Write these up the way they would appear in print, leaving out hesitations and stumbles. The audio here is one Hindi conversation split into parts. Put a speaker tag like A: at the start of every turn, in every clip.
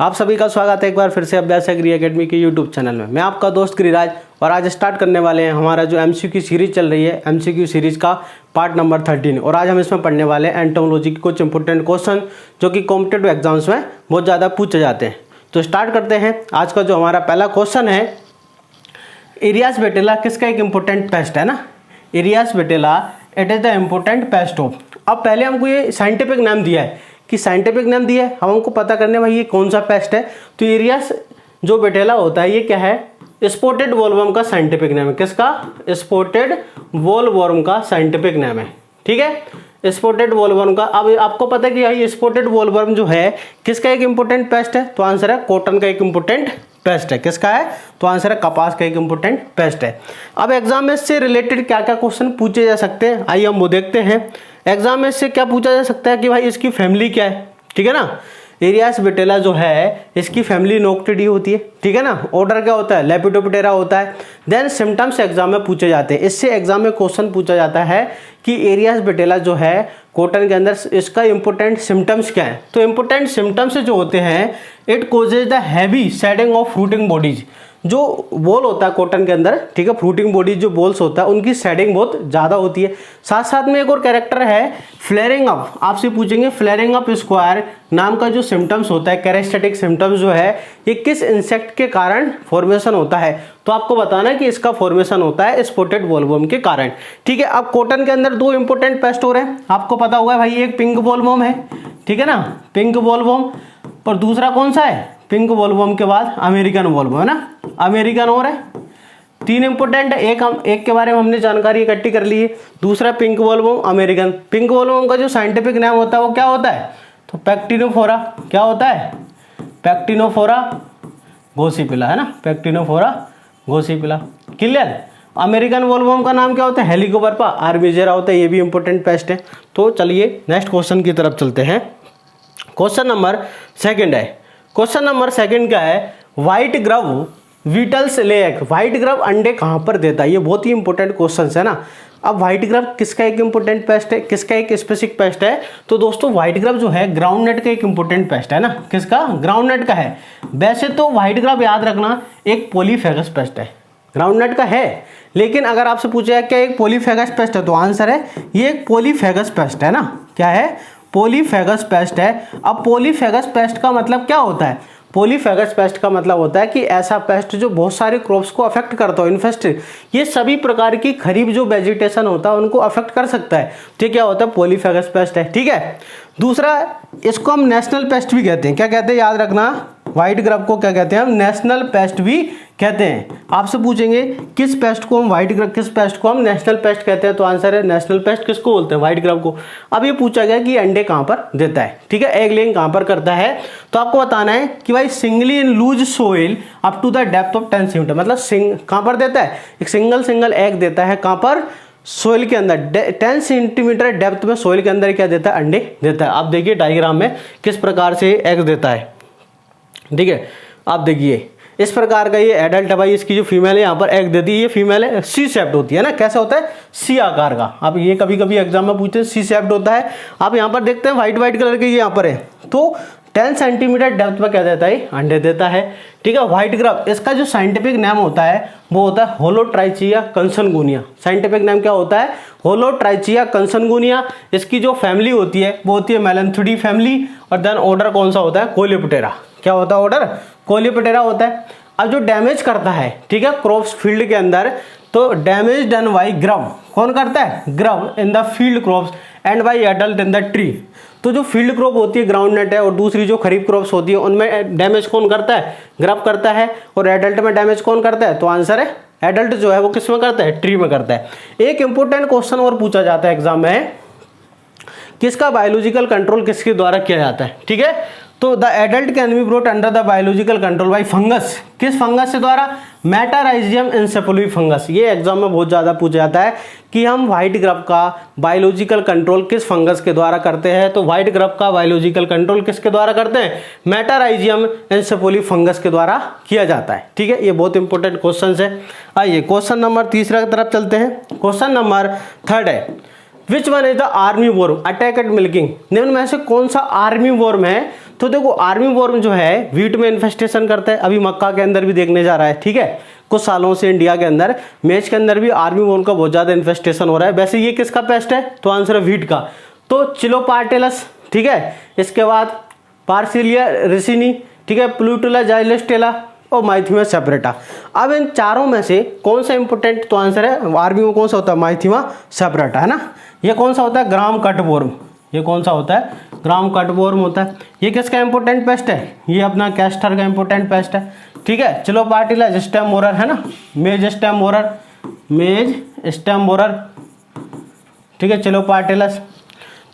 A: आप सभी का स्वागत है एक बार फिर से अभ्यास एग्री एकेडमी के यूट्यूब चैनल में। मैं आपका दोस्त गिरिराज और आज स्टार्ट करने वाले हैं हमारा जो एमसीक्यू सीरीज चल रही है, एमसीक्यू सीरीज का पार्ट नंबर 13। और आज हम इसमें पढ़ने वाले हैं एंटोमोलॉजी के कुछ इंपॉर्टेंट क्वेश्चन जो कि कॉम्पिटिटिव एग्जाम्स में बहुत ज़्यादा पूछे जाते हैं। तो स्टार्ट करते हैं। आज का जो हमारा पहला क्वेश्चन है, एरियास बेटेला किसका एक इम्पोर्टेंट पेस्ट है ना। Earias vittella it is the important pest of. अब पहले हमको ये साइंटिफिक नाम दिया है कि साइंटिफिक नाम दिया है, हमको पता करने भाई ये कौन सा पेस्ट है। तो एरियास जो बेटेला होता है ये क्या है, स्पॉटेड वॉलवर्म का साइंटिफिक नाम है। किसका? स्पॉटेड वॉलवर्म का साइंटिफिक नाम है। ठीक है, स्पॉटेड वॉलवर्म का। अब आपको पता है कि ये स्पॉटेड वॉलवर्म जो है किसका एक इंपॉर्टेंट पेस्ट है, तो आंसर है कॉटन का एक इंपॉर्टेंट पेस्ट है। किसका है? तो आंसर है कपास का एक इंपॉर्टेंट पेस्ट है। अब एग्जाम में इससे रिलेटेड क्या क्या क्वेश्चन पूछे जा सकते हैं, आइए हम वो देखते हैं। एग्जाम में इससे क्या पूछा जा सकता है कि भाई इसकी फैमिली क्या है। ठीक है ना, एरियास बेटेला जो है इसकी फैमिली नोक्टिडी होती है। ठीक है ना, ऑर्डर क्या होता है, लेपिडोप्टेरा होता है। देन सिम्टम्स एग्जाम में पूछे जाते हैं। इससे एग्जाम में क्वेश्चन पूछा जाता है कि एरियास बेटेला जो है कॉटन के अंदर इसका इंपॉर्टेंट सिम्टम्स क्या है। तो इंपॉर्टेंट सिम्टम्स जो होते हैं, it causes the heavy shedding of fruiting bodies. जो बॉल होता है कॉटन के अंदर, ठीक है, फ्रूटिंग बॉडीज जो बॉल्स होता है उनकी शेडिंग बहुत ज़्यादा होती है। साथ साथ में एक और कैरेक्टर है फ्लेयरिंग अप। आपसे पूछेंगे फ्लेयरिंग अप स्क्वायर नाम का जो सिम्टम्स होता है, कैरेस्टेटिक सिम्टम्स जो है ये किस इंसेक्ट के कारण फॉर्मेशन होता है। तो आपको बताना है कि इसका फॉर्मेशन होता है स्पॉटेड वॉलवर्म के कारण। ठीक है, अब कॉटन के अंदर दो इंपॉर्टेंट पेस्ट हो रहे हैं, आपको पता होगा भाई, एक पिंक वॉलवर्म है, ठीक है ना, पिंक वॉलवर्म, पर दूसरा कौन सा है, पिंक वॉलवर्म के बाद अमेरिकन वॉलवर्म है ना, अमेरिकन और है। तीन इंपॉर्टेंट, एक के बारे में हमने जानकारी इकट्ठी कर ली है, दूसरा पिंक वॉलवर्म, अमेरिकन। पिंक वॉलवर्म का जो साइंटिफिक नाम होता है वो क्या होता है, तो पैक्टिनोफोरा। क्या होता है? पैक्टिनोफोरा गोसिपिला है ना, पैक्टिनोफोरा गोसिपिला। क्लियर। अमेरिकन वॉलवर्म का नाम क्या होता है, हेलिकोबर्पा आर्मीजेरा होता है। ये भी इंपॉर्टेंट पेस्ट है। तो चलिए नेक्स्ट क्वेश्चन की तरफ चलते हैं। क्वेश्चन नंबर सेकंड है। क्वेश्चन नंबर सेकंड क्या है, व्हाइट ग्रब वीटल्स ले एग। व्हाइट ग्रब अंडे कहाँ पर देता है, ये बहुत ही इंपॉर्टेंट क्वेश्चन है ना। अब व्हाइट ग्रब किसका एक इंपॉर्टेंट पेस्ट है, किसका एक स्पेसिफिक पेस्ट है, तो दोस्तों व्हाइट ग्रब जो है ग्राउंड नट का एक इंपॉर्टेंट पेस्ट है ना। किसका? ग्राउंड नट का है। वैसे तो व्हाइट ग्रब याद रखना एक पॉलीफेगस पेस्ट है, ग्राउंड नट का है, लेकिन अगर आपसे पूछा है क्या एक पॉलीफेगस पेस्ट है, तो आंसर है ये एक पॉलीफेगस पेस्ट है ना। क्या है? पॉलीफेगस पेस्ट है। अब पॉलीफेगस पेस्ट का मतलब क्या होता है, पॉलीफेगस पेस्ट का मतलब होता है कि ऐसा पेस्ट जो बहुत सारे क्रॉप्स को अफेक्ट करता हो, इन्फेस्ट, ये सभी प्रकार की खरीफ जो वेजिटेशन होता है उनको अफेक्ट कर सकता है। ठीक, क्या होता है, पॉलीफेगस पेस्ट है। ठीक है, दूसरा इसको हम नेशनल पेस्ट भी कहते हैं। क्या कहते हैं, याद रखना, व्हाइट ग्रब को क्या कहते हैं हम, नेशनल पेस्ट भी कहते हैं। आपसे पूछेंगे किस पेस्ट को हम व्हाइट ग्रब, किस पेस्ट को हम नेशनल पेस्ट कहते हैं, तो आंसर है नेशनल पेस्ट किसको बोलते हैं, व्हाइट ग्रब को। अब ये पूछा गया कि अंडे कहाँ पर देता है, ठीक है, एग लेइंग कहाँ पर करता है, तो आपको बताना है कि भाई singly in loose soil up to the depth of 10 centimetre. मतलब कहाँ पर देता है, एक सिंगल एग देता है कहाँ पर, सोइल के अंदर 10 सेंटीमीटर डेप्थ में सोइल के अंदर क्या देता है, अंडे देता है। आप देखिए डायग्राम में किस प्रकार से एग देता है। ठीक है, आप देखिए इस प्रकार का ये एडल्ट है भाई, इसकी जो फीमेल है यहाँ पर एग देती है, ये फीमेल है, सी शेप्ड होती है ना। कैसा होता है, सी आकार का। आप ये कभी कभी एग्जाम में पूछते हैं, सी शेप्ड होता है। आप यहाँ पर देखते हैं व्हाइट कलर के ये यहाँ पर है, तो 10 सेंटीमीटर डेप्थ में क्या देता है, अंडे देता है। ठीक है, व्हाइट ग्रब, इसका जो साइंटिफिक नाम होता है वो होता है होलोट्राइचिया कंसनगुनिया। साइंटिफिक नाम क्या होता है, होलोट्राइचिया कंसनगुनिया। इसकी जो फैमिली होती है वो होती है मेलेंथिडी फैमिली। और देन ऑर्डर कौन सा होता है, कोलियोप्टेरा। क्या होता है ऑर्डर, कोलियोप्टेरा होता है। अब जो डैमेज करता है, ठीक है, क्रॉप्स फील्ड के अंदर, तो डैमेज डन बाई ग्रब, कौन करता है, grub in the field crops and by adult in the tree. तो जो फील्ड क्रॉप होती है ग्राउंड नट है, और दूसरी जो खरीफ क्रॉप्स होती है उनमें डैमेज कौन करता है, ग्रब करता है। और एडल्ट में डैमेज कौन करता है, तो आंसर है एडल्ट जो है वो किस में करता है, ट्री में करता है। एक इंपॉर्टेंट क्वेश्चन और पूछा जाता है एग्जाम में, किसका बायोलॉजिकल कंट्रोल किसके द्वारा किया जाता है। ठीक है, तो the adult can be brought under the biological control by fungus. किस फंगस के द्वारा, मेटाराइजियम एन्सेफेलोई फंगस। ये एग्जाम में बहुत ज़्यादा पूछा जाता है कि हम व्हाइट ग्रब का बायोलॉजिकल कंट्रोल किस फंगस के द्वारा करते हैं, तो व्हाइट ग्रब का बायोलॉजिकल कंट्रोल किसके द्वारा करते हैं, मेटाराइजियम एन्सेफेलोई फंगस के द्वारा किया जाता है। ठीक है, ये बहुत इंपॉर्टेंट क्वेश्चन है। आइए क्वेश्चन नंबर तीसरा की तरफ चलते हैं। क्वेश्चन नंबर थर्ड है, which one is the army warm attack eight milking, निम्न में से कौन सा आर्मी वॉर्म है? तो देखो आर्मी वॉर्म जो है वीट में इन्फेस्टेशन करता है, अभी मक्का के अंदर भी देखने जा रहा है, ठीक है। कुछ सालों से इंडिया के अंदर मेज के अंदर भी आर्मी वॉर्म का बहुत ज्यादा इन्फेस्टेशन हो रहा है। वैसे ये किसका पेस्ट है? तो आंसर है वीट का, तो चिलोपार्टेलस, ठीक है। इसके बाद पार्सिलिया रिसिनी, ठीक है, प्लूटुला जाइलेस्टेला और माइथीमा सेपरेटा। अब इन चारों में से कौन सा इंपोर्टेंट? तो आंसर है आर्मी में कौन सा होता है? माइथीमा सेपरेटा, है ना। ये कौन सा होता है? ग्राम कटवॉर्म। ये कौन सा होता है? ग्राम कटवॉर्म होता है। ये किसका इंपोर्टेंट पेस्ट है? ये अपना कैस्टर का इंपोर्टेंट पेस्ट है, ठीक है। चलो पार्टिला स्टेम बोरर, है ना, मेज स्टेम बोरर, मेज स्टेम बोरर, ठीक है, चलो पार्टिलस।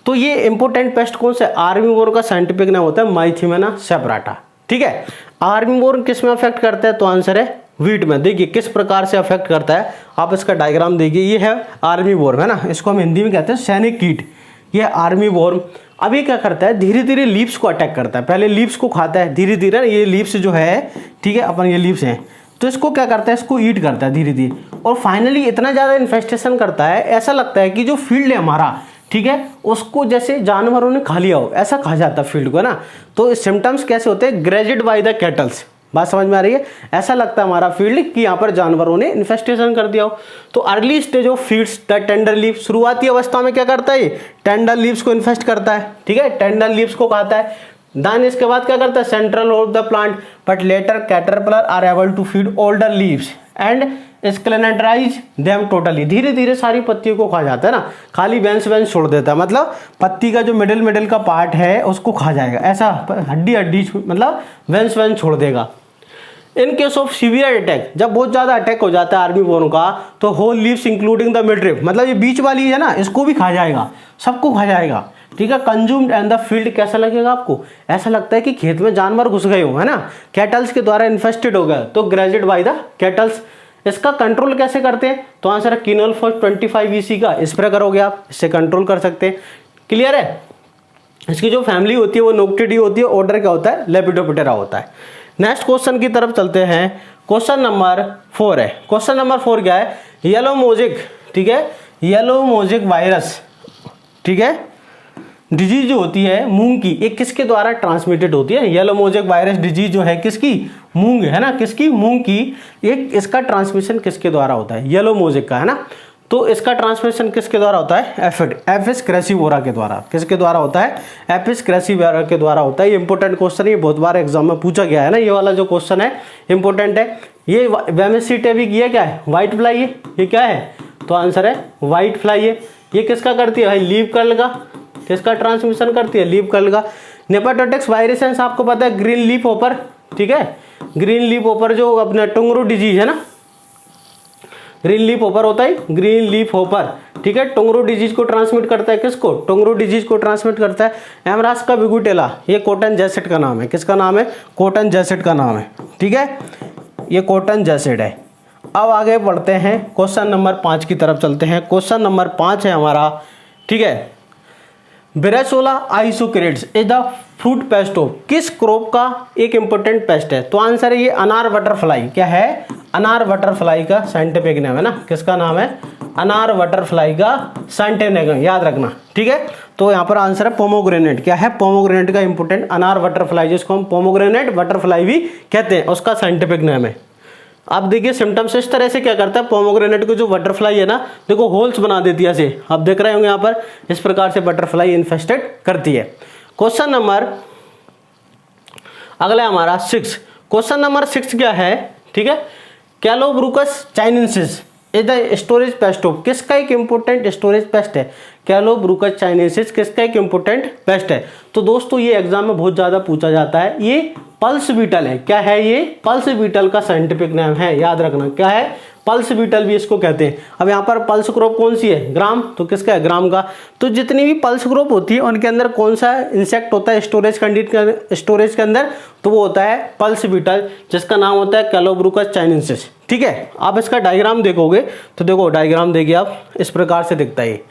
A: तो ये इंपोर्टेंट पेस्ट कौन सा? आर्मी वॉर्म का साइंटिफिक नाम होता है माइथीमा सेपरेटा, ठीक है। आर्मी वॉर्म किस में अफेक्ट करता है? तो आंसर है वीट में। देखिए किस प्रकार से अफेक्ट करता है, आप इसका डायग्राम देखिए। ये है आर्मी वॉर्म, है ना, इसको हम हिंदी में कहते हैं सैनिक कीट। ये आर्मी वॉर्म अभी क्या करता है? धीरे धीरे लीव्स को अटैक करता है। पहले लीव्स को खाता है, धीरे धीरे ये लीव्स जो है, ठीक है, अपन ये लीव्स हैं, तो इसको क्या करता है? इसको ईट करता है धीरे धीरे, और फाइनली इतना ज़्यादा इन्फेस्टेशन करता है, ऐसा लगता है कि जो फील्ड है हमारा, ठीक है, उसको जैसे जानवरों ने खा लिया हो, ऐसा खा जाता है फील्ड को, है ना। तो सिम्टम्स कैसे होते हैं? ग्रेजेड बाय द कैटल्स। बात समझ में आ रही है? ऐसा लगता है हमारा फील्ड कि यहाँ पर जानवरों ने इन्फेस्टेशन कर दिया हो। तो early stage of feeds the tender leaf, शुरुआती अवस्था में क्या करता है? टेंडर लीव्स को इन्फेस्ट करता है, ठीक है, टेंडर लीव्स को खाता है। देन इसके बाद क्या करता है? Central of the plant, but later caterpillar are able to feed older leaves and skeletonize them totally. धीरे धीरे सारी पत्तियों को खा जाता है ना, खाली बेंस बेंस छोड़ देता है, मतलब पत्ती का जो मिडिल का पार्ट है उसको खा जाएगा, ऐसा हड्डी मतलब बेंस बेंस छोड़ देगा। In case of severe attack, जब बहुत ज्यादा अटैक हो जाता है आर्मी वॉर्म का, तो whole leaves including the midrib, मतलब ये बीच वाली है ना, इसको भी खा जाएगा, सबको खा जाएगा, ठीक है। कंज्यूम्ड एंड द फील्ड, कैसा लगेगा आपको? ऐसा लगता है कि खेत में जानवर घुस गए हो, है ना, कैटल्स के द्वारा इन्फेस्टेड हो गए, तो ग्रेजेड बाय द कैटल्स। इसका कंट्रोल कैसे करते हैं? तो आंसर है किनोल फॉर 25 EC का स्प्रे करोगे आप, इससे कंट्रोल कर सकते हैं। क्लियर है? इसकी जो फैमिली होती है वो नोक्टिडी होती है, ऑर्डर क्या होता है? लेपिडोप्टेरा होता है। नेक्स्ट क्वेश्चन की तरफ चलते हैं। क्वेश्चन नंबर 4 है। क्वेश्चन नंबर 4 क्या है? येलो मोजिक, ठीक है, येलो मोजिक वायरस, ठीक है, डिजीज जो होती है मूंग की, एक किसके द्वारा ट्रांसमिटेड होती है? येलो मोजिक वायरस डिजीज जो है किसकी? मूंग, है ना, किसकी? मूंग की। एक इसका ट्रांसमिशन किसके द्वारा होता है? येलो मोजिक का, है ना। तो इसका ट्रांसमिशन किसके द्वारा होता है? एपिस क्रेसिवोरा के द्वारा। किसके द्वारा होता है? एपिस क्रेसिवोरा के द्वारा होता है। ये इंपॉर्टेंट क्वेश्चन है, ये बहुत बार एग्जाम में पूछा गया है ना, ये वाला जो क्वेश्चन है इंपॉर्टेंट है। ये वेमेसिटेविक, ये क्या है? व्हाइट फ्लाई है, ये क्या है? तो आंसर है व्हाइट फ्लाई है। ये किसका करती है भाई? लीव कर्ल का। किसका ट्रांसमिशन करती है? लीव कर्ल का। नेपेटोटिक्स वायरसेंस आपको पता है, ग्रीन लीफ होपर, ठीक है, ग्रीन लीफ होपर जो अपना टुंगरू डिजीज है ना, ग्रीन लीफ होपर होता है, ग्रीन लीफ होपर, ठीक है, टुंगरू डिजीज को ट्रांसमिट करता है। किसको? टुंगरू डिजीज को ट्रांसमिट करता है। एमरास का बिगुटेला, ये कॉटन जैसेट का नाम है। किसका नाम है? कॉटन जैसेट का नाम है, ठीक है, ये कॉटन जैसेट है। अब आगे बढ़ते हैं, क्वेश्चन नंबर 5 की तरफ चलते हैं। क्वेश्चन नंबर 5 है हमारा, ठीक है, bresola isocrates is the fruit pest of, किस क्रॉप का एक इंपॉर्टेंट पेस्ट है? तो आंसर है ये अनार बटरफ्लाई। क्या है? अनार बटरफ्लाई का साइंटिफिक नेम है ना, किसका नाम है? अनार बटरफ्लाई का साइंटिफिक नेम, याद रखना, ठीक है। तो यहाँ पर आंसर है पोमोग्रेनेट। क्या है? पोमोग्रेनेट का इंपॉर्टेंट अनार बटरफ्लाई, जिसको हम पोमोग्रेनेट बटरफ्लाई भी कहते हैं, उसका साइंटिफिक नेम है। आप देखिए सिम्टम्स इस तरह से क्या करता है, पोमोग्रेनेट को जो बटरफ्लाई है ना, देखो होल्स बना देती है ऐसे, आप देख रहे होंगे यहाँ पर, इस प्रकार से बटरफ्लाई इन्फेस्टेड करती है। क्वेश्चन नंबर अगला हमारा 6। क्वेश्चन नंबर 6 क्या है? ठीक है, Callosobruchus chinensis is the storage pest of, किसका एक इंपॉर्टेंट स्टोरेज पेस्ट है? कैलोब्रूकस चाइनेंसिस किसका एक इंपॉर्टेंट पेस्ट है? तो दोस्तों ये एग्जाम में बहुत ज्यादा पूछा जाता है, ये पल्स बीटल है। क्या है? ये पल्स बीटल का साइंटिफिक नाम है, याद रखना। क्या है? पल्स बीटल भी इसको कहते हैं। अब यहाँ पर पल्स क्रॉप कौन सी है? ग्राम, तो किसका है? ग्राम का। तो जितनी भी पल्स क्रॉप होती है उनके अंदर कौन सा इंसेक्ट होता है स्टोरेज के अंदर? तो वो होता है पल्स बीटल, जिसका नाम होता है कैलोब्रूकस चाइनेंसिस। ठीक है, आप इसका डायग्राम देखोगे तो देखो डायग्राम देखिए आप, इस प्रकार से दिखता है,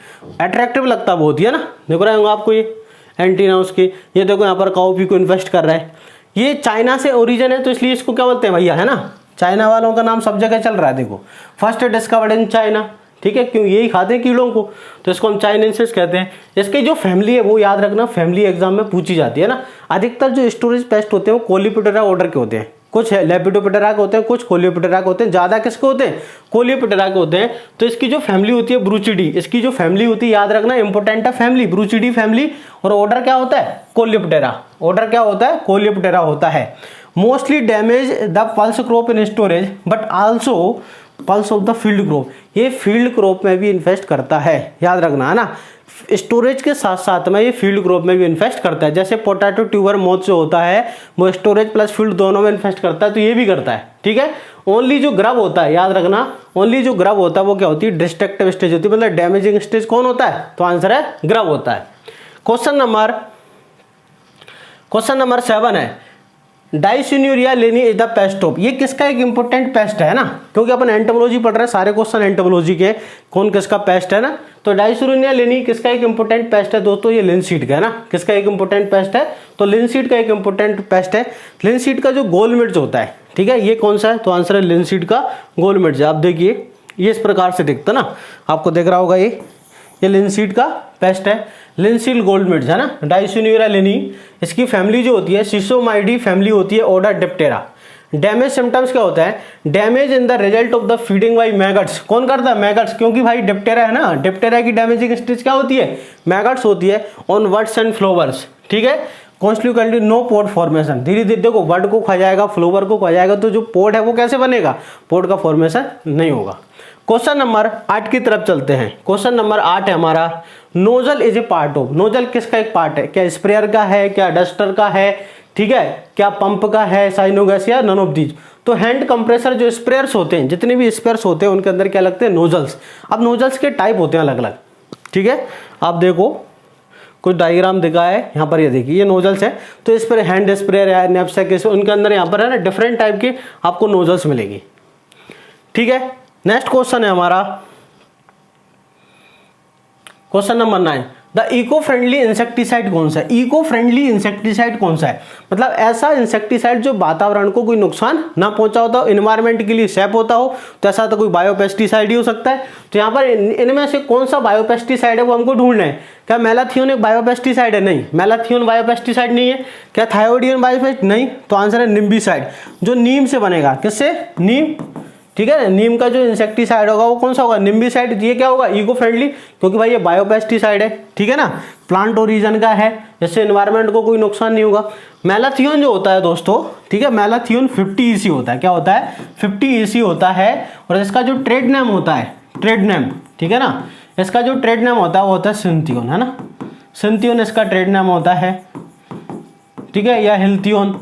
A: अट्रैक्टिव लगता है बहुत ही, है ना। देख रहे होंगे आपको ये एंटीना उसकी, ये देखो यहाँ पर काऊ पी को इन्वेस्ट कर रहा है। ये चाइना से ओरिजिन है तो इसलिए इसको क्या बोलते हैं भैया, है ना। चाइना वालों का नाम सब जगह चल रहा है। देखो फर्स्ट डिस्कवर्ड इन चाइना, ठीक है, क्यों, यही खाते हैं कीड़ों को, तो इसको हम चाइनेंसिस कहते हैं। इसकी जो फैमिली है वो याद रखना, फैमिली एग्जाम में पूछी जाती है ना। अधिकतर जो स्टोरेज पेस्ट होते हैं वो कोलीपिटेरा ऑर्डर के होते हैं, कुछ लेपिडोप्टेरा के होते हैं, कुछ कोलियोप्टेरा के होते हैं, ज्यादा किसके होते हैं, कोलियोप्टेरा के होते हैं। तो इसकी जो फैमिली होती है ब्रूचिडी, इसकी जो फैमिली होती है याद रखना, इंपोर्टेंट है फैमिली, ब्रूचिडी फैमिली, और ऑर्डर क्या होता है, कोलियोप्टेरा, ऑर्डर क्या होता है, कोलियोप्टेरा होता है। Mostly damage the pulse crop in storage but also pulse of the field crop, ये फील्ड क्रॉप में भी इन्फेस्ट करता है, याद रखना है ना। स्टोरेज के साथ साथ में ये फील्ड क्रॉप में भी इन्फेस्ट करता है। जैसे पोटैटो ट्यूबर मोथ जो होता है वो स्टोरेज प्लस फील्ड दोनों में इन्फेस्ट करता है, तो ये भी करता है, ठीक है। ओनली जो ग्रब होता है, याद रखना, ओनली जो ग्रब होता है वो क्या होती है, डिस्ट्रक्टिव स्टेज होती है, मतलब डैमेजिंग स्टेज कौन होता है, तो आंसर है ग्रब होता है। क्वेश्चन नंबर 7 है, डाइसिन्यूरिया लेनी इज द पेस्ट ऑफ, ये किसका एक इंपॉर्टेंट पेस्ट है ना, क्योंकि अपन एंटोमोलॉजी पढ़ रहे हैं, सारे क्वेश्चन एंटोमोलॉजी के, कौन किसका पेस्ट है ना। तो डाइसिन्यूरिया लेनी किसका एक इंपॉर्टेंट पेस्ट है दोस्तों, ये लिनसीड का है ना, किसका एक इंपॉर्टेंट पेस्ट है, तो लिनसीड का एक इंपॉर्टेंट पेस्ट है। लिनसीड का जो गोल मिर्च होता है, ठीक है, ये कौन सा है, तो आंसर है लिनसीड का गोल मिर्च। आप देखिए ये इस प्रकार से दिखता ना, आपको दिख रहा होगा, ये लिनसीड का पेस्ट है, लिनसीड गोल्ड मिर्च है ना, डाइसिन्यूरिया लेनी। इसकी फैमिली जो होती है सिसोमाइडी फैमिली होती है, ऑर्डर डिप्टेरा। डैमेज सिम्टम्स क्या होता है, damage in the result of the feeding by maggots, कौन करता है, मैगट्स, क्योंकि भाई डिप्टेरा है ना, डिप्टेरा की डैमेजिंग स्टेज क्या होती है, मैगट्स होती है, ऑन वर्ड्स एंड फ्लावर्स, ठीक है। कॉन्स्टिट्यूएंटली नो पोड फॉर्मेशन, धीरे धीरे देखो वर्ड को खा जाएगा, फ्लावर को खा जाएगा, तो जो पोड है वो कैसे बनेगा, पोड का फॉर्मेशन नहीं होगा। क्वेश्चन नंबर 8 की तरफ चलते हैं। क्वेश्चन नंबर 8 है हमारा, nozzle is a part of, nozzle किसका एक पार्ट है, क्या स्प्रेयर का है, क्या डस्टर का है, ठीक है, क्या पंप का है, साइनोगैस या नन ऑफ दीज। तो हैंड कंप्रेसर जो स्प्रेयर्स होते हैं, जितने भी स्प्रेयर्स होते हैं उनके अंदर क्या लगते हैं, नोजल्स। अब नोजल्स के टाइप होते हैं अलग अलग, ठीक है, आप देखो कुछ डायग्राम दिखा है यहाँ पर, ये देखिए ये नोजल्स है, तो इस पर हैंड स्प्रेयर है, नैपसैक, उनके अंदर यहाँ पर है ना डिफरेंट टाइप की आपको नोजल्स मिलेगी, ठीक है। नेक्स्ट क्वेश्चन है हमारा question number 9, the eco friendly insecticide कौन सा है, इको फ्रेंडली इंसेक्टिसाइड कौन सा है, मतलब ऐसा इंसेक्टिसाइड जो वातावरण को कोई नुकसान ना पहुंचा होता हो, इन्वायरमेंट के लिए सेफ होता हो, तो ऐसा तो कोई बायोपेस्टिसाइड ही हो सकता है। तो यहाँ पर इनमें से कौन सा बायोपेस्टिसाइड है वो हमको ढूंढना है। क्या मैलाथियोन एक बायोपेस्टिसाइड है, नहीं, मैलाथियोन बायोपेस्टिसाइड नहीं है। क्या थायोडियन बायोपेस्टिसाइड, नहीं, तो आंसर है निम्बिसाइड, जो नीम से बनेगा, किससे, नीम, ठीक है, नीम का जो इंसेक्टिसाइड होगा वो कौन सा होगा, निम्बिसाइड। ये क्या होगा, इको फ्रेंडली, क्योंकि भाई ये बायोपेस्टिसाइड है, ठीक है ना, प्लांट ओरिजिन का है, जिससे एनवायरनमेंट को कोई नुकसान नहीं होगा। मैलाथियोन जो होता है दोस्तों, ठीक है, मैलाथियोन 50 EC होता है, क्या होता है, 50 EC होता है, और इसका जो ट्रेड नेम होता है, ट्रेड नेम, ठीक है ना, इसका जो ट्रेड नेम होता है वो होता है सिंथियोन, है ना, सिंथियोन इसका ट्रेड नेम होता है, ठीक है, या हिल्थियोन,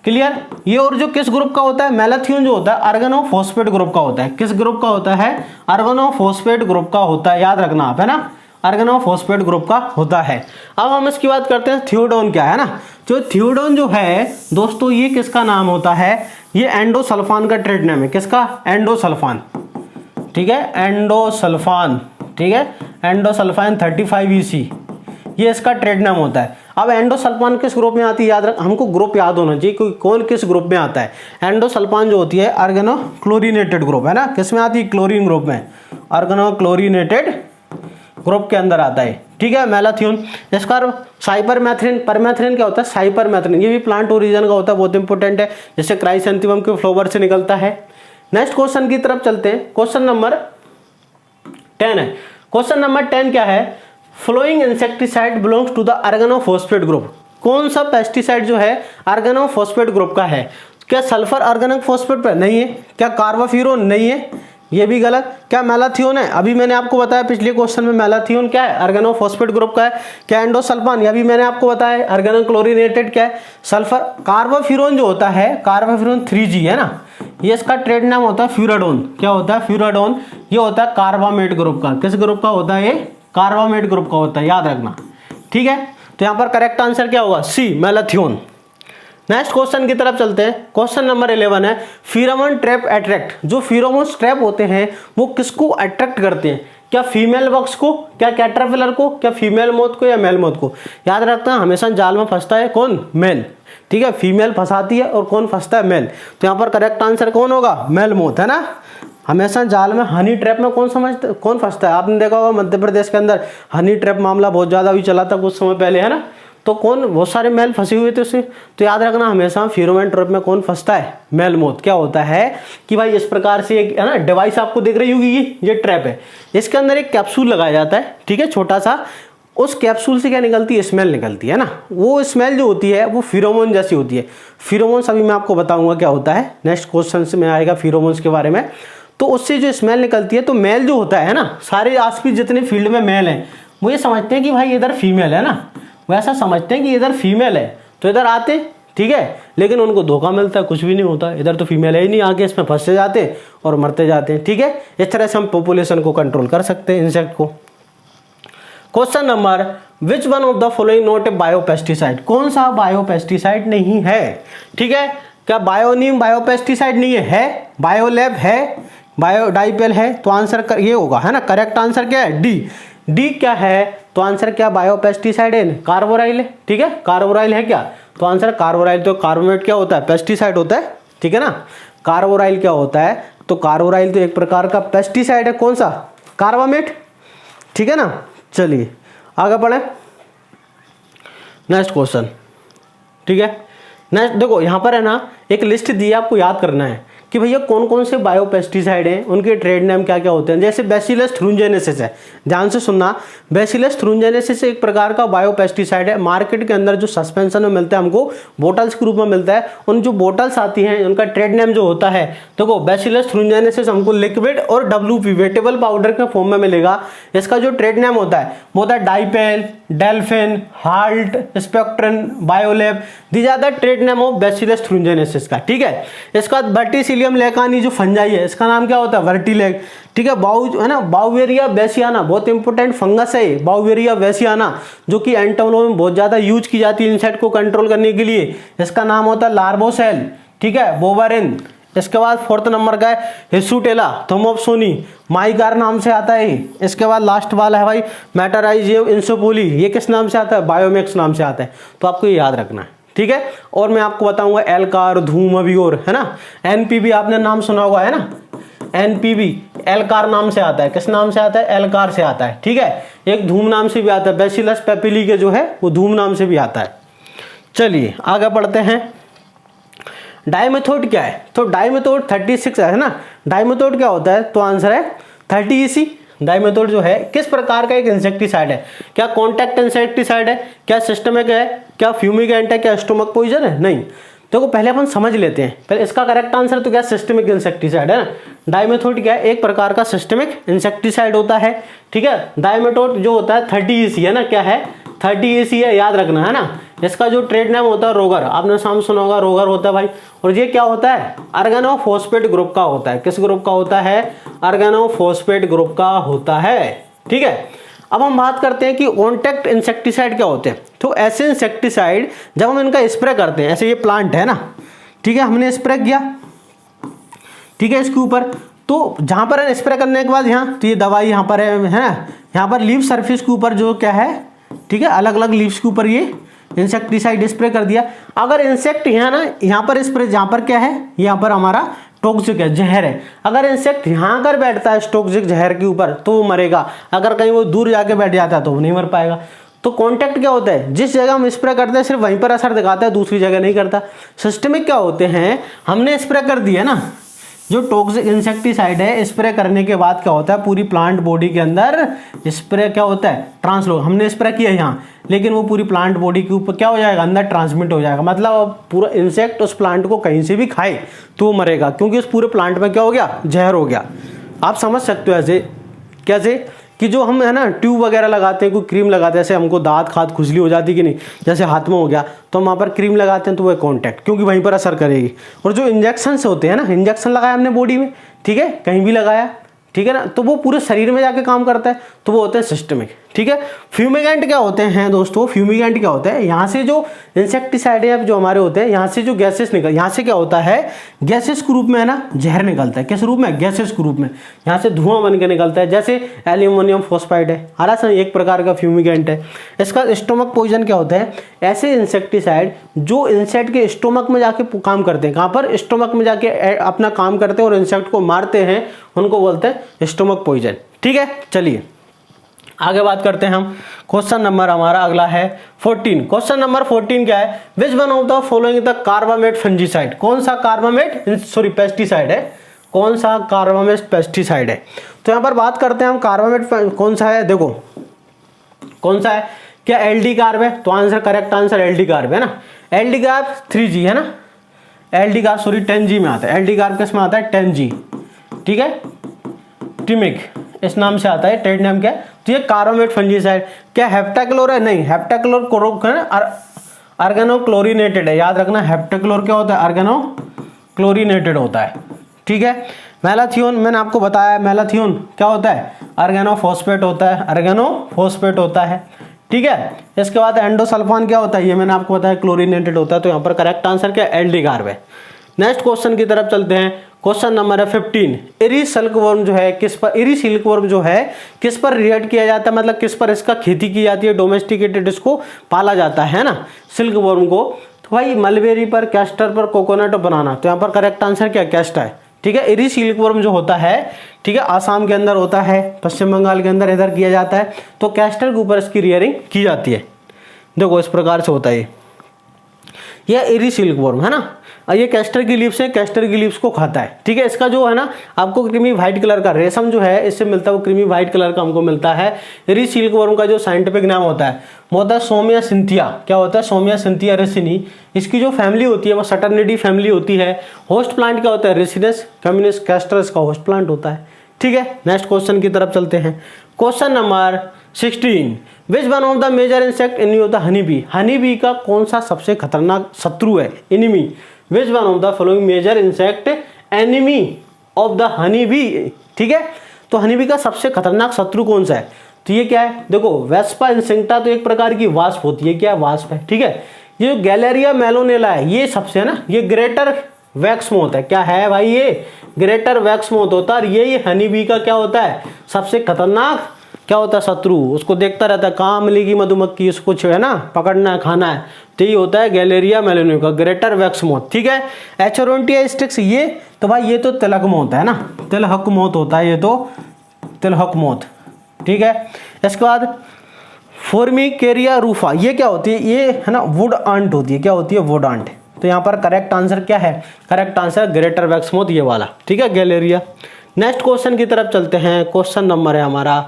A: क्लियर। ये और जो किस ग्रुप का होता है, मैलाथियोन जो होता है आर्गेनोफॉस्फेट ग्रुप का होता है, किस ग्रुप का होता है, आर्गेनोफॉस्फेट ग्रुप का होता है, याद रखना आप, है ना, आर्गेनोफॉस्फेट ग्रुप का होता है। अब हम इसकी बात करते हैं, थियोडोन क्या है ना, जो थियोडोन जो है दोस्तों ये किसका नाम होता है, ये एंडोसल्फान का ट्रेड नेम है, किसका, एंडोसल्फान, ठीक है, एंडोसल्फान, ठीक है, एंडोसल्फान 35 EC, ये इसका ट्रेड नेम होता है। अब एंडोसल्फान किस ग्रुप में आती है, याद रख, हमको ग्रुप याद होना चाहिए कोई कौन किस ग्रुप में आता है। एंडोसल्फान जो होती है आर्गेनो क्लोरीनेटेड ग्रुप, है ना, किस में आती है, क्लोरीन ग्रुप में, आर्गेनो क्लोरीनेटेड ग्रुप के अंदर आता है, ठीक है। मैलाथियोन, इसका साइपरमेथ्रिन, परमेथ्रिन क्या होता है, साइपरमेथ्रिन, ये भी प्लांट ओरिजिन का होता है, बहुत इंपॉर्टेंट है, जैसे क्राइसेंथेमम के फ्लावर से निकलता है। नेक्स्ट क्वेश्चन की तरफ चलते हैं, क्वेश्चन नंबर 10 है। क्वेश्चन नंबर 10 क्या है, following insecticide belongs to the organophosphate group, कौन सा पेस्टिसाइड जो है आर्गेनोफॉस्फेट ग्रुप का है। क्या सल्फर ऑर्गेनिक फॉस्फेट पर, नहीं है। क्या कार्बाफ्यूरॉन, नहीं है, ये भी गलत। क्या मैलाथियोन है, अभी मैंने आपको बताया पिछले क्वेश्चन में, मैलाथियोन क्या है, आर्गेनोफॉस्फेट ग्रुप का है। क्या एंडोसल्फान, ये भी मैंने आपको बताया, आर्गेनो क्लोरीनेटेड क्या है, सल्फर। कार्बाफ्यूरॉन जो होता है, कार्बाफ्यूरॉन 3G है ना, ये इसका ट्रेड नाम होता है फ्यूराडोन, क्या होता है, फ्यूराडोन, ये होता है कार्बामेट ग्रुप का, किस ग्रुप का होता है, ये कार्बामेट ग्रुप का होता है, याद रखना, ठीक है। तो यहाँ पर करेक्ट आंसर क्या होगा, सी, मैलाथियोन। नेक्स्ट क्वेश्चन की तरफ चलते हैं, क्वेश्चन नंबर 11 है, फेरोमोन ट्रैप अट्रैक्ट, जो फेरोमोन ट्रैप होते हैं वो किसको अट्रैक्ट करते हैं, क्या फीमेल बग्स को, क्या कैटरपिलर को, क्या फीमेल मोथ को, या मेल मोथ को। याद रखना हमेशा जाल में फंसता है कौन, मेल, ठीक है, फीमेल फंसाती है और कौन फंसता है, मेल। तो यहाँ पर करेक्ट आंसर कौन होगा, मेल मोथ, है ना, हमेशा जाल में हनी ट्रैप में कौन फंसता है? आपने देखा होगा मध्य प्रदेश के अंदर हनी ट्रैप मामला बहुत ज़्यादा भी चला था कुछ समय पहले, है ना। तो कौन, बहुत सारे मेल फंसे हुए थे उससे। तो याद रखना हमेशा फेरोमोन ट्रैप में कौन फंसता है? Male moth. क्या होता है कि भाई इस प्रकार से एक, है ना, डिवाइस आपको दिख रही होगी, ये ट्रैप है, इसके अंदर एक कैप्सूल लगाया जाता है, ठीक है, छोटा सा। उस कैप्सूल से क्या निकलती है? स्मेल निकलती है ना। वो स्मेल जो होती है वो फेरोमोन जैसी होती है। फेरोमोन्स अभी मैं आपको बताऊंगा क्या होता है, नेक्स्ट क्वेश्चन में आएगा फेरोमोन्स के बारे में। तो उससे जो स्मेल निकलती है, तो मेल जो होता है ना, सारे आसपास जितने फील्ड में मेल हैं वो ये समझते हैं कि भाई इधर फीमेल है ना, वो ऐसा समझते हैं कि इधर फीमेल है तो इधर आते, ठीक है, लेकिन उनको धोखा मिलता है, कुछ भी नहीं होता, इधर तो फीमेल है ही नहीं, आगे इसमें फंसे जाते हैं और मरते जाते हैं, ठीक है। इस तरह से हम पॉपुलेशन को कंट्रोल कर सकते हैं, इंसेक्ट को। Question number, which one of the following not a biopesticide? कौन सा बायोपेस्टिसाइड नहीं है? ठीक है, क्या बायोनीम बायोपेस्टिसाइड नहीं है? बायोलैब है, बायोडाइपेल है, तो आंसर ये होगा, है ना। करेक्ट आंसर क्या है? डी। डी क्या है? तो आंसर क्या बायोपेस्टिसाइड है? कार्बोराइल है, ठीक है, कार्बोराइल है क्या? तो आंसर कार्बोराइल। तो कार्बोनेट क्या होता है? पेस्टिसाइड होता है, ठीक है ना। कार्बोराइल क्या होता है? तो कार्बोराइल तो एक प्रकार का पेस्टिसाइड है। कौन सा? कार्बामेट, ठीक है ना। चलिए आगे बढ़े, नेक्स्ट क्वेश्चन, ठीक है। नेक्स्ट देखो, यहाँ पर है ना एक लिस्ट दी है, आपको याद करना है कि भैया कौन कौन से बायोपेस्टिसाइड हैं, उनके ट्रेड नेम क्या क्या होते हैं। जैसे बैसिलस थ्रूंजेनेसिस है, ध्यान से सुनना। बैसिलस थ्रूंजेनेसिस एक प्रकार का बायोपेस्टिसाइड है। मार्केट के अंदर जो सस्पेंशन में मिलता है, हमको बोटल्स के रूप में मिलता है। उन जो बोटल्स आती हैं उनका ट्रेड नेम जो होता है, देखो बैसिलस थ्रूंजेनेसिस हमको लिक्विड और WP वेटेबल पाउडर के फॉर्म में मिलेगा। इसका जो ट्रेड नेम होता है वो होता है Dipel, Delfin, Halt, Spectrum, Biolab. These are the trade name of Bacillus thuringiensis का, ठीक है। इसका वर्टिसिलियम लेकानी जो फंजाई है, इसका नाम क्या होता है? वर्टिलेग, ठीक है। है ना, बाउवेरिया बेसियाना, बहुत इंपॉर्टेंट फंगस है बाउवेरिया बेसियाना, जो कि एंटोमोलॉजी में बहुत ज्यादा यूज की जाती है इंसेक्ट को कंट्रोल करने के लिए। इसका नाम होता है लार्बोसेल, ठीक है, बोवारिन। इसके बाद फोर्थ नंबर का है हिस्सुटेला थोमोप्सोनी, माइगार नाम से आता है। इसके बाद लास्ट वाला है भाई मेटाराइजियम इंसोपुली, ये किस नाम से आता है? बायोमेक्स नाम से आता है। तो आपको ये याद रखना है, ठीक है। और मैं आपको बताऊंगा एलकार, धूम अभियोर, है ना। NPV आपने नाम सुना होगा, है ना। NPV एलकार नाम से आता है। किस नाम से आता है? एलकार से आता है, ठीक है। एक धूम नाम से भी आता है, बैसिलस पेपिली के जो है वो धूम नाम से भी आता है। चलिए आगे बढ़ते हैं। डाइमेथोड क्या है? तो डाइमेथोड 36 है ना। डाइमेथोड क्या होता है? तो आंसर है 30EC। डाइमेथोड जो है किस प्रकार का एक इंसेक्टिसाइड है? क्या कॉन्टैक्ट इंसेक्टिसाइड है? क्या सिस्टमिक है? क्या फ्यूमिगेंट है? क्या स्टोमक पॉइजन है? नहीं। देखो पहले अपन समझ लेते हैं, पहले इसका करेक्ट आंसर तो क्या सिस्टमिक इंसेक्टिसाइड है ना। डाइमेथोड क्या है? एक प्रकार का सिस्टमिक इंसेक्टिसाइड होता है, ठीक है। डाइमेथोड जो होता है 30EC है ना, क्या है? 30EC है, याद रखना, है ना। इसका जो ट्रेड नेम होता है रोगर, आपने साम सुना होगा, रोगर होता है भाई। और ये क्या होता है? ऑर्गेनोफॉस्फेट ग्रुप का होता है। किस ग्रुप का होता है? ऑर्गेनोफॉस्फेट ग्रुप का होता है, ठीक है। अब हम बात करते हैं कि कॉन्टैक्ट इंसेक्टिसाइड क्या होते हैं। तो ऐसे इंसेक्टिसाइड जब हम इनका स्प्रे करते हैं, ऐसे ये प्लांट है ना, ठीक है, हमने स्प्रे किया, ठीक है, इसके ऊपर, तो जहां पर स्प्रे करने के बाद यहाँ, तो ये दवाई यहाँ पर है ना, यहाँ पर लीफ सरफेस के ऊपर जो क्या है, ठीक है, अलग अलग लीव्स के ऊपर ये इंसेक्टिसाइड स्प्रे कर दिया। अगर इंसेक्ट यहाँ ना, यहाँ पर स्प्रे, जहाँ पर क्या है, यहाँ पर हमारा टॉक्सिक है, जहर है। अगर इंसेक्ट यहाँ कर बैठता है टॉक्सिक जहर के ऊपर तो वो मरेगा। अगर कहीं वो दूर जाके बैठ जाता है तो वो नहीं मर पाएगा। तो कॉन्टैक्ट क्या होता है? जिस जगह हम स्प्रे करते हैं सिर्फ वहीं पर असर दिखाता है, दूसरी जगह नहीं करता। सिस्टमिक क्या होते हैं? हमने स्प्रे कर दिया ना, जो टॉक्सिक इंसेक्टिसाइड है, स्प्रे करने के बाद क्या होता है, पूरी प्लांट बॉडी के अंदर स्प्रे क्या होता है, ट्रांसलोग। हमने स्प्रे किया यहाँ, लेकिन वो पूरी प्लांट बॉडी के ऊपर क्या हो जाएगा, अंदर ट्रांसमिट हो जाएगा। मतलब पूरा इंसेक्ट उस प्लांट को कहीं से भी खाए तो वो मरेगा, क्योंकि उस पूरे प्लांट में क्या हो गया, जहर हो गया। आप समझ सकते हो ऐसे कैसे, कि जो हम है ना ट्यूब वगैरह लगाते हैं, कोई क्रीम लगाते हैं, जैसे हमको दांत खाद खुजली हो जाती कि नहीं, जैसे हाथ में हो गया तो हम वहाँ पर क्रीम लगाते हैं तो वो कॉन्टैक्ट, क्योंकि वहीं पर असर करेगी। और जो इंजेक्शन होते हैं ना, इंजेक्शन लगाया हमने बॉडी में, ठीक है, कहीं भी लगाया, ठीक है ना, तो वो पूरे शरीर में जाके काम करता है, तो वो होता है सिस्टमिक। ठीक है। फ्यूमिगेंट क्या होते हैं दोस्तों, फ्यूमिगेंट क्या होता है, यहाँ से जो इंसेक्टिसाइड है जो हमारे होते हैं, यहाँ से जो गैसेस निकल, यहाँ से क्या होता है गैसेस के रूप में है ना जहर निकलता है। किस रूप में, गैसेस के रूप में, यहाँ से धुआं बन के निकलता है, जैसे एल्यूमिनियम फॉस्फाइड है, हालांकि एक प्रकार का फ्यूमिगेंट है। इसका स्टोमक पॉइजन क्या होता है, ऐसे इंसेक्टिसाइड जो इंसेक्ट के स्टोमक में जाके काम करते हैं, कहाँ पर, स्टोमक में जाके अपना काम करते हैं और इंसेक्ट को मारते हैं, उनको बोलते हैं स्टोमक पॉइजन। ठीक है, चलिए आगे बात करते हैं हम। क्वेश्चन नंबर हमारा अगला है 14। क्वेश्चन नंबर 14 क्या है, विच one of the following the carbamate fungicide, कौन सा कार्बामेट सॉरी पेस्टिसाइड है, कौन सा कार्बामेट पेस्टिसाइड है। तो यहाँ पर बात करते हैं हम कार्बामेट कौन सा है, देखो कौन सा है, क्या एल्डी कार्ब है, तो आंसर करेक्ट आंसर एल्डी कार्ब है ना। एल्डी कार्ब 3G है ना, एल्डी कार्ब सॉरी 10G में आता है, एल्डी कार्ब किस में आता है 10G, ठीक है, टिमिक इस नाम से आता है, ट्रेड नेम क्या है। तो ये कार्बामेट फंजीसाइड, क्या हेप्टाक्लोर है, नहीं, हेप्टाक्लोर आर्गेनोक्लोरिनेटेड है, याद रखना हेप्टाक्लोर क्या होता है, आर्गेनोक्लोरिनेटेड होता है, ठीक है। मैलाथियोन मैंने आपको बताया, मैलाथियोन क्या होता है, आर्गेनोफॉस्फेट होता है, आर्गेनोफॉस्फेट होता है, ठीक है। इसके बाद एंडोसल्फान क्या होता है, ये मैंने आपको बताया क्लोरीनेटेड होता है, तो यहाँ पर करेक्ट आंसर क्या एल्डी कार्ब है। नेक्स्ट क्वेश्चन की तरफ चलते हैं। क्वेश्चन नंबर है 15। इरी सिल्कवर्म जो है किस पर, इरी सिल्कवर्म जो है किस पर रिएक्ट किया जाता है, मतलब किस पर इसका खेती की जाती है, डोमेस्टिकेटेड इसको पाला जाता है ना सिल्कवर्म को, तो भाई मलबेरी पर, कैस्टर पर, कोकोनट और बनाना। तो यहाँ पर करेक्ट आंसर क्या कैस्टर है, ठीक है। इरी सिल्कवर्म जो होता है, ठीक है, आसाम के अंदर होता है, पश्चिम बंगाल के अंदर इधर किया जाता है, तो कैस्टर के ऊपर इसकी रियरिंग की जाती है। देखो इस प्रकार से होता है ये इरी सिल्कवर्म है ना, ये कैस्टर की लीव्स है, कैस्टर की लीव्स को खाता है, ठीक है। इसका जो है ना आपको क्रीमी व्हाइट कलर का रेशम जो है इससे मिलता है, वो क्रीमी व्हाइट कलर का हमको मिलता है। इरी सिल्कवर्म का जो साइंटिफिक नाम होता है वो होता है सोमिया सिंथिया, क्या होता है, सोमिया सिंथिया रेसिनी। इसकी जो फैमिली होती है वो सटर्निडी फैमिली होती है। होस्ट प्लांट क्या होता है, रेसिनस कम्युनिस कैस्टर इसका होस्ट प्लांट होता है, ठीक है। नेक्स्ट क्वेश्चन की तरफ चलते हैं। Question number 16। Which one of the major insect enemy of the honey bee, honey bee का कौन सा सबसे खतरनाक शत्रु है, enemy. Which one of the following major insect enemy of the honey bee, ठीक है। तो हनी बी का सबसे खतरनाक शत्रु कौन सा है, तो ये क्या है, देखो वेस्पा इंसेक्टा तो एक प्रकार की वास्प होती है, क्या वास्प है, ठीक है। ये जो गैलेरिया मेलोनेला है ये सबसे है ना, ये ग्रेटर वैक्स मोथ है, क्या है भाई, ये ग्रेटर वैक्स मोथ होता है। और ये हनी बी का क्या होता है, सबसे खतरनाक क्या होता है शत्रु, उसको देखता रहता है, कहाँ मिलेगी मधुमक्खी, उसको है ना पकड़ना है, खाना है, तो ये होता है गैलेरिया मेलोनिका का ग्रेटर वैक्स मोथ, ठीक है। एचोरोंटिया स्टिक्स ये तो भाई ये तो तिलक मोथ है ना, तिलहक मोथ होता है, ये तो तिलहक मोथ, ठीक है। इसके बाद फोर्मिकेरिया रूफा, ये क्या होती है, ये है ना वुड आंट होती है, क्या होती है, वुड आंट। तो यहाँ पर करेक्ट आंसर क्या है, correct answer greater wax moth ये वाला, ठीक है, गैलेरिया। नेक्स्ट क्वेश्चन की तरफ चलते हैं। क्वेश्चन नंबर है हमारा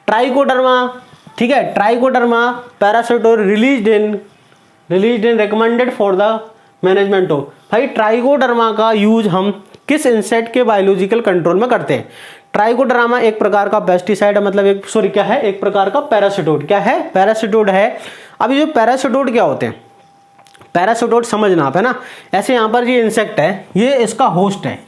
A: ट्राइकोडर्मा, ठीक है। Trichoderma parasitoid released in recommended for the management of, भाई ट्राइकोडर्मा का यूज हम किस इंसेक्ट के बायोलॉजिकल कंट्रोल में करते हैं। ट्राइकोडर्मा एक प्रकार का पेस्टिसाइड है, मतलब एक सॉरी क्या है, एक प्रकार का पैरासिटोड, क्या है, पैरासिटोड है। अब ये जो पैरासिटोड क्या होते हैं, पैरासिटोड समझना आप है ना, ऐसे यहाँ पर ये इंसेक्ट है, ये इसका होस्ट है,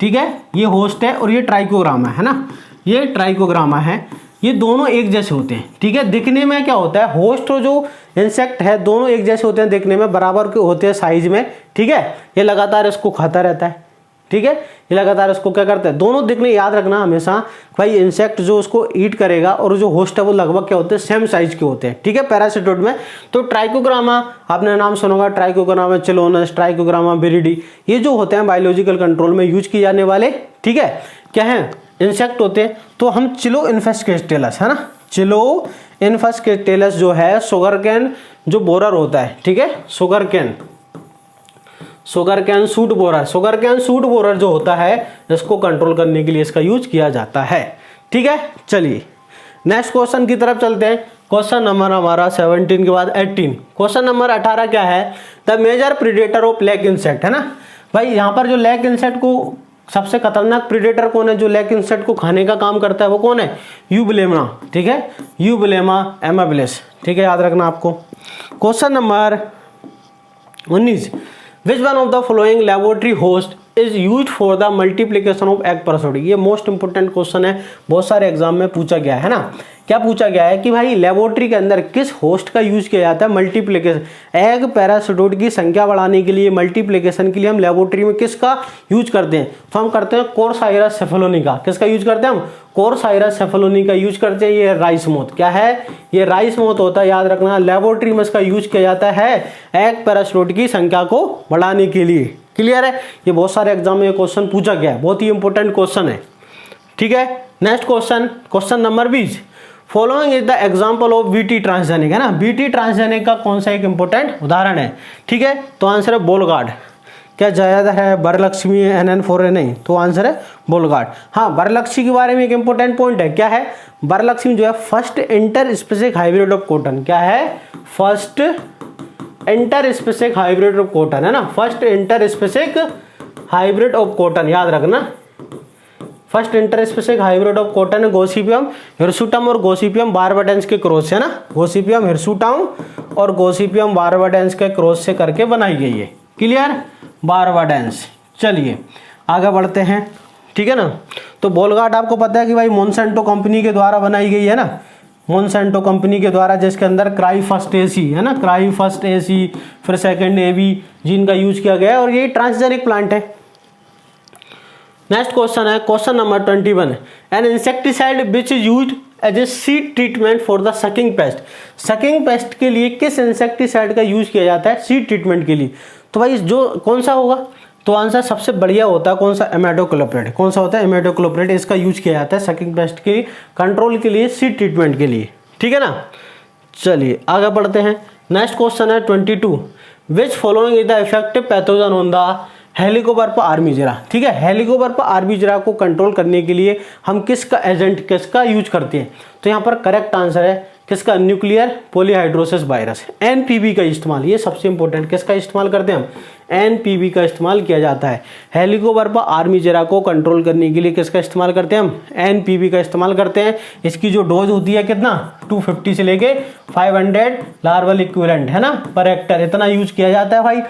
A: ठीक है, ये होस्ट है और ये ट्राइकोग्रामा है ना, ये ट्राइकोग्रामा है, ये दोनों एक जैसे होते हैं, ठीक है। दिखने में क्या होता है, होस्ट और जो इंसेक्ट है दोनों एक जैसे होते हैं, दिखने में बराबर के होते हैं साइज में, ठीक है। ये लगातार इसको खाता रहता है, ठीक है, ये लगातार इसको क्या करता है, दोनों दिखने, याद रखना हमेशा भाई इंसेक्ट जो उसको ईट करेगा और जो होस्ट है वो लगभग क्या होते हैं, सेम साइज के होते हैं, ठीक है, पैरासिटोड में। तो ट्राइकोग्रामा आपने नाम सुना होगा, ट्राइकोग्रामा चिलोनस, ट्राइकोग्रामा विरिडी, ये जो होते हैं बायोलॉजिकल कंट्रोल में यूज किए जाने वाले, ठीक है, क्या है, इंसेक्ट होते हैं। तो हम चिलो इन्फेस्केटेलस है ना, चिलो इन्फेस्केटेलस जो है शुगर कैन जो बोरर होता है, ठीक है, sugar cane suit borer, sugar cane suit borer जो होता है इसको कंट्रोल करने के लिए इसका यूज किया जाता है, ठीक है। चलिए नेक्स्ट क्वेश्चन की तरफ चलते हैं। क्वेश्चन नंबर हमारा 17 के बाद 18। क्वेश्चन नंबर 18 क्या है, the major predator of lac insect है ना, भाई यहाँ पर जो लैक इंसेक्ट को सबसे खतरनाक प्रीडेटर कौन है, जो लैक इंसेक्ट को खाने का काम करता है वो कौन है, यूबलेमा, ठीक है, यूबलेमा एमाबिलिस, ठीक है, याद रखना आपको। Question number 19। Which one of the following laboratory host is used for the multiplication of egg Parachute, ये मोस्ट इंपोर्टेंट क्वेश्चन है, बहुत सारे एग्जाम में पूछा गया है ना। क्या पूछा गया है कि भाई लेबोरेटरी के अंदर किस होस्ट का यूज किया जाता है मल्टीप्लिकेशन, एग पैरासिटोड की संख्या बढ़ाने के लिए, मल्टीप्लिकेशन के लिए हम लेबोरेटरी में किसका यूज करते हैं? तो हम करते हैं कोर्साइरस सेफलोनी का। किसका यूज करते हैं हम? कोर्साइरस सेफलोनी का यूज करते हैं। ये राइस मोथ, क्या है? ये राइस मोथ होता है, याद रखना। लेबोरेटरी में इसका यूज किया जाता है एग पैरासिटोड की संख्या को बढ़ाने के लिए। क्लियर है? ये बहुत सारे एग्जाम में ये क्वेश्चन पूछा गया है, बहुत ही इंपॉर्टेंट क्वेश्चन है। ठीक है, next question, question number 20, following is the example of BT transgenic, है ना। बीटी ट्रांसजेनिक का कौन सा एक इंपॉर्टेंट उदाहरण है? ठीक है, तो आंसर है बोलगार्ड। क्या ज्यादा है बरलक्ष्मी NN4 है? नहीं, तो आंसर है बोलगार्ड। हाँ, बरलक्ष्मी के बारे में एक इंपॉर्टेंट पॉइंट है, क्या है? बरलक्ष्मी जो है first inter specific hybrid of cotton, क्या है? First inter specific hybrid of cotton, है ना। First inter specific hybrid of cotton, याद रखना। First inter specific hybrid of cotton Gossypium hirsutum और गोसिपियम बारबाडेंस के क्रॉस, है ना। गोसिपियम हिरसुटम और गोसिपियम बारबाडेंस के क्रॉस से करके बनाई गई है। क्लियर? बारबाडेंस। चलिए आगे बढ़ते हैं, ठीक है ना। तो बोलगार्ड आपको पता है कि भाई मोनसेंटो कंपनी के द्वारा बनाई गई है ना, मोनसेंटो कंपनी के द्वारा, जिसके अंदर क्राई फर्स्ट AC, है ना, क्राई फर्स्ट AC, फिर सेकंड AB जिनका यूज किया गया है, और ये ट्रांसजेनिक प्लांट है। नेक्स्ट क्वेश्चन है question number 21, an insecticide which is used as a seed treatment for the sucking pest. Sucking pest के लिए किस इंसेक्टिसाइड का यूज किया जाता है सीड ट्रीटमेंट के लिए? तो भाई जो कौन सा होगा? तो आंसर सबसे बढ़िया होता है कौन सा? इमिडाक्लोप्रिड। कौन सा होता है? इमिडाक्लोप्रिड। इसका यूज किया जाता है सकिंग पेस्ट के कंट्रोल के लिए, सीड ट्रीटमेंट के लिए। ठीक है ना। चलिए आगे बढ़ते हैं। नेक्स्ट क्वेश्चन है 22, which following is the effective pathogen on the Helicoverpa armigera. ठीक है, हेलिकोबार्पा आर्मीजेरा को कंट्रोल करने के लिए हम किसका एजेंट, किसका यूज करते हैं? तो यहाँ पर करेक्ट आंसर है किसका? न्यूक्लियर पॉलीहाइड्रोसिस वायरस, NPV का इस्तेमाल। ये सबसे इंपॉर्टेंट, किसका इस्तेमाल करते हैं हम? NPV का इस्तेमाल किया जाता है। हेलिकोबार्पा आर्मीजेरा को कंट्रोल करने के लिए किसका इस्तेमाल करते हैं हम? NPV का इस्तेमाल करते हैं। इसकी जो डोज होती है कितना? 250 से लेके 500 लार्वल इक्विवेलेंट, है ना, पर हेक्टर, इतना यूज किया जाता है भाई।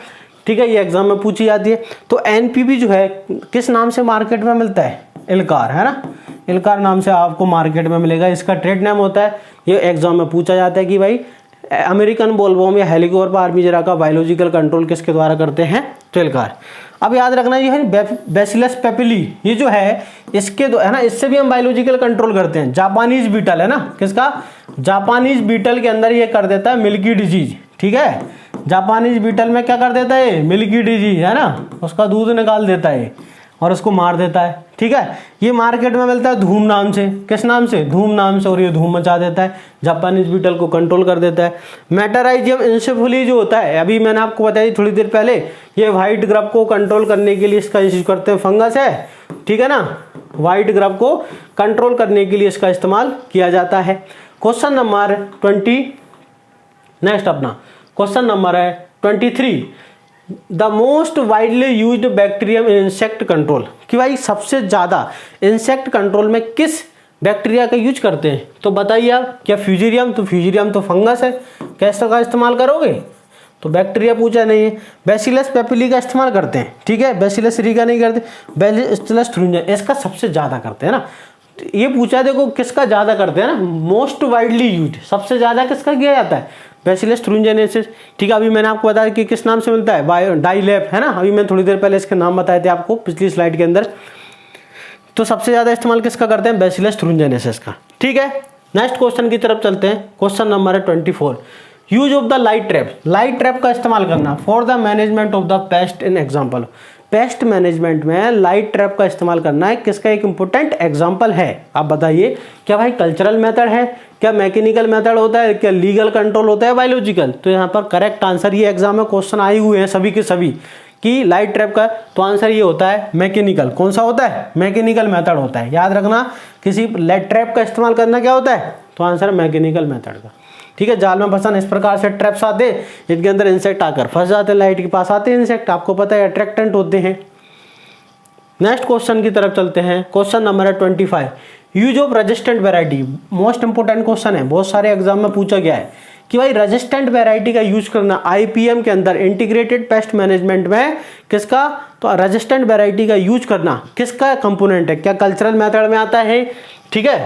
A: ठीक है, ये एग्जाम में पूछी जाती है। तो NPV जो है किस नाम से मार्केट में मिलता है? इल्कार, है ना। इल्कार नाम से आपको मार्केट में मिलेगा, इसका ट्रेड नेम होता है। ये एग्जाम में पूछा जाता है कि भाई अमेरिकन बोलवॉर्म या हेलिकोबार्पा आर्मीजेरा का बायोलॉजिकल कंट्रोल किसके द्वारा करते हैं? तो इल्कार। अब याद रखना ये है बैसिलस पेपिली, ये जो है इसके है ना, इससे भी हम बायोलॉजिकल कंट्रोल करते हैं। जापानीज बीटल, है ना, किसका? जापानीज बीटल के अंदर ये कर देता है मिल्की डिजीज। ठीक है, जापानीज बीटल में क्या कर देता है? मिल्की डिजीज, है ना, उसका दूध निकाल देता है और उसको मार देता है। ठीक है, ये मार्केट में मिलता है धूम नाम से। किस नाम से? धूम नाम से, और ये धूम मचा देता है, जापानीज बीटल को कंट्रोल कर देता है। मेटाराइजियम इंसेफली जो होता है, अभी मैंने आपको बताया थोड़ी देर पहले, ये व्हाइट ग्रब को कंट्रोल करने के लिए इसका यूज करते हैं। फंगस है, ठीक है ना, व्हाइट ग्रब को कंट्रोल करने के लिए इसका इस्तेमाल किया जाता है। क्वेश्चन नंबर 20, नेक्स्ट अपना क्वेश्चन नंबर है 23, the most widely used bacterium in insect control. कि भाई सबसे ज़्यादा इंसेक्ट कंट्रोल में किस बैक्टीरिया का यूज करते हैं? तो बताइए आप, क्या फ्यूजेरियम? तो फ्यूजेरियम तो फंगस है, कैसे का इस्तेमाल करोगे? तो बैक्टीरिया पूछा नहीं है। बैसिलस पेपिली का इस्तेमाल करते हैं, ठीक है, बैसिलस सीरी का नहीं करते। बैसिलस थ्रुंजन इसका सबसे ज़्यादा करते हैं ना। ये पूछा देखो किसका ज़्यादा करते हैं ना, मोस्ट वाइडली यूज्ड, सबसे ज़्यादा किसका किया जाता है? बैसिलस थ्रुंजेनेसिस। ठीक है, अभी मैंने आपको बताया कि किस नाम से मिलता है? डाइलेप, है ना, अभी मैंने थोड़ी देर पहले इसके नाम बताए थे आपको पिछली स्लाइड के अंदर। तो सबसे ज़्यादा इस्तेमाल किसका करते हैं? बैसिलस थ्रुंजेनेसिस का। ठीक है, नेक्स्ट क्वेश्चन की तरफ चलते हैं। क्वेश्चन नंबर है 24, use of the light trap. Light trap का इस्तेमाल करना for the management of the paste in example. Pest management में लाइट ट्रैप का इस्तेमाल करना है, किसका एक इंपॉर्टेंट एग्जांपल है? आप बताइए, क्या भाई कल्चरल मेथड है, क्या मैकेनिकल मेथड होता है, क्या लीगल कंट्रोल होता है, बायोलॉजिकल? तो यहाँ पर करेक्ट आंसर, ये एग्जाम में क्वेश्चन आए हुए हैं सभी के सभी कि लाइट ट्रैप का, तो आंसर ये होता है मैकेनिकल। कौन सा होता है? मैकेनिकल मेथड होता है। याद रखना, किसी लाइट ट्रैप का इस्तेमाल करना क्या होता है? तो आंसर मैकेनिकल मेथड का। ठीक है, जाल में फंसाना, इस प्रकार से ट्रैप्स आते हैं, इनके अंदर इंसेक्ट आकर फंस जाते हैं, लाइट के पास आते हैं इंसेक्ट, आपको पता है अट्रैक्टेंट होते हैं। नेक्स्ट क्वेश्चन की तरफ चलते हैं। क्वेश्चन नंबर है 25, use of resistant variety. Most important question है, बहुत सारे एग्जाम में पूछा गया है कि भाई रेजिस्टेंट वैरायटी का यूज करना IPM के अंदर, इंटीग्रेटेड पेस्ट मैनेजमेंट में, किसका? तो रेजिस्टेंट वैरायटी का यूज करना किसका कंपोनेंट है? क्या कल्चरल मेथड में आता है? ठीक है,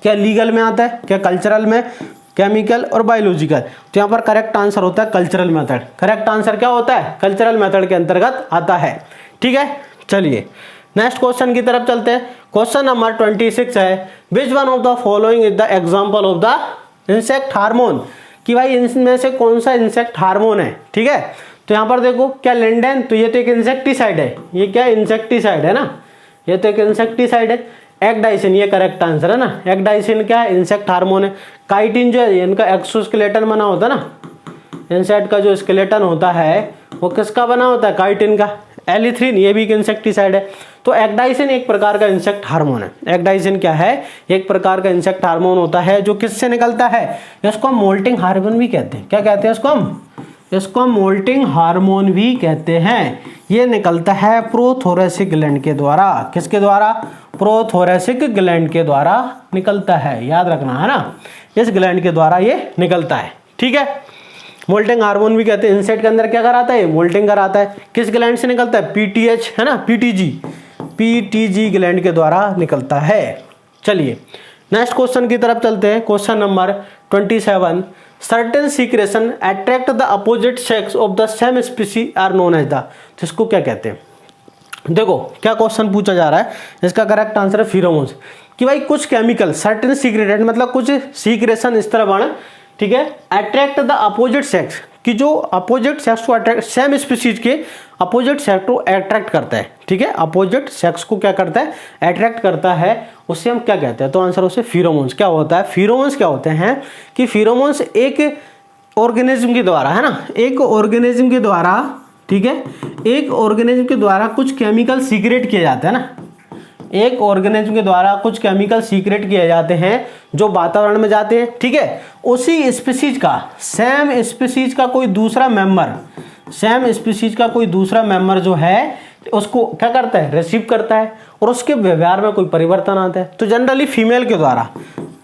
A: क्या लीगल में आता है, क्या कल्चरल में, केमिकल और बायोलॉजिकल। तो यहाँ पर करेक्ट आंसर होता है कल्चरल मेथड। करेक्ट आंसर क्या होता है, कल्चरल मेथड के अंतर्गत आता है। ठीक है, चलिए नेक्स्ट क्वेश्चन की तरफ चलते हैं। क्वेश्चन नंबर 26 है, विच one of the following is the example of the insect hormone, कि भाई इनमें से कौन सा इंसेक्ट हार्मोन है। ठीक है, तो यहाँ पर देखो क्या लिंडेन, तो ये तो एक इंसेक्टिसाइड है, ये क्या इंसेक्टिसाइड है ना, ये तो एक इंसेक्टिसाइड है। एक्डाइसिन ये करेक्ट आंसर है ना, एक्डाइसिन क्या है, इंसेक्ट हार्मोन है। काइटिन जो है इनका एक्सोस्केलेटन बना होता है ना, इंसेक्ट का जो स्केलेटन होता है वो किसका बना होता है, काइटिन का। एलिथ्रिन ये भी एक इंसेक्टिसाइड है। तो एक्डाइसिन एक प्रकार का इंसेक्ट हार्मोन है। एक्डाइसिन क्या है, एक प्रकार का इंसेक्ट हार्मोन होता है जो किससे निकलता है, इसको हम मोल्टिंग हार्मोन भी कहते हैं। क्या कहते हैं इसको हम मोल्टिंग हार्मोन भी कहते हैं। ये निकलता है प्रोथोरेसिक ग्लैंड के द्वारा। किसके द्वारा, प्रोथोरेसिक ग्लैंड के द्वारा निकलता है, याद रखना है ना, इस ग्लैंड के द्वारा ये निकलता है। ठीक है, मोल्टिंग हार्मोन भी कहते हैं। इंसेक्ट के अंदर क्या कराता है, मोल्टिंग कराता है। किस ग्लैंड से निकलता है, पीटीएच है ना, पीटीजी ग्लैंड के द्वारा निकलता है। चलिए नेक्स्ट क्वेश्चन की तरफ चलते हैं। Question number 27, certain secretion attract the opposite sex of the same species are known as the, जिसको क्या कहते हैं। देखो क्या क्वेश्चन पूछा जा रहा है, इसका करेक्ट आंसर है फिरोमोन्स। कि भाई कुछ केमिकल सर्टेन सीक्रेटेड मतलब कुछ सीक्रेशन इस तरह बने, ठीक है, अट्रैक्ट द अपोजिट सेक्स, कि जो अपोजिट सेक्स को अट्रैक्ट, सेम स्पीसीज के अपोजिट सेक्स को अट्रैक्ट करता है। ठीक है, अपोजिट सेक्स को क्या करता है, अट्रैक्ट करता है, उससे हम क्या कहते हैं, तो आंसर उससे फिरोमोन्स। क्या होता है, फिरोमोन्स क्या होते हैं कि फिरोमोन्स एक ऑर्गेनिज्म के द्वारा है ना, एक ऑर्गेनिज्म के द्वारा, ठीक है, एक ऑर्गेनिज्म के द्वारा कुछ केमिकल सीक्रेट किए जाते हैं ना, एक ऑर्गेनिज्म के द्वारा कुछ केमिकल सीक्रेट किए जाते हैं जो वातावरण में जाते हैं। ठीक है, उसी स्पीसीज का, सेम स्पीसीज का कोई दूसरा मेंबर, सेम स्पीसीज का कोई दूसरा मेंबर जो है उसको क्या करता है, रिसीव करता है, और उसके व्यवहार में कोई परिवर्तन आता है। तो जनरली फीमेल के द्वारा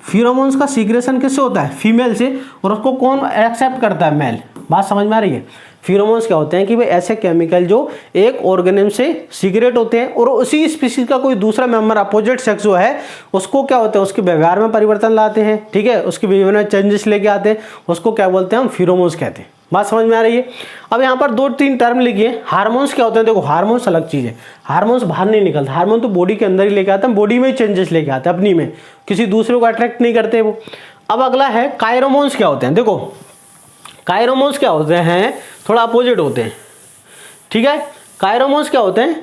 A: फिरोमोन्स का सीक्रेशन किससे होता है, फीमेल से, और उसको कौन एक्सेप्ट करता है, मेल। बात समझ में आ रही है। फिरोमोन्स क्या होते हैं कि भाई ऐसे केमिकल जो एक ऑर्गेनिज्म से सीक्रेट होते हैं और उसी स्पीसीज का कोई दूसरा मेंबर अपोजिट सेक्स जो है उसको क्या होता है, उसके व्यवहार में परिवर्तन लाते हैं। ठीक है, उसके बिहेवियर में चेंजेस लेके आते हैं, उसको क्या बोलते हैं, हम फिरोमोन्स कहते हैं। बात समझ में आ रही है। अब यहाँ पर 2-3 टर्म लिखिए। हार्मोन्स क्या होते हैं, देखो हार्मोन्स अलग चीज़ है, हार्मोन्स बाहर नहीं निकलते, हार्मोन तो बॉडी के अंदर ही लेके आते हैं, बॉडी में ही चेंजेस लेके आते हैं अपनी में, किसी दूसरे को अट्रैक्ट नहीं करते वो। अब अगला है कायरोमोन्स क्या होते हैं। देखो कायरोमोन्स क्या होते हैं, थोड़ा अपोजिट होते हैं। ठीक है, कायरोमोन्स क्या होते हैं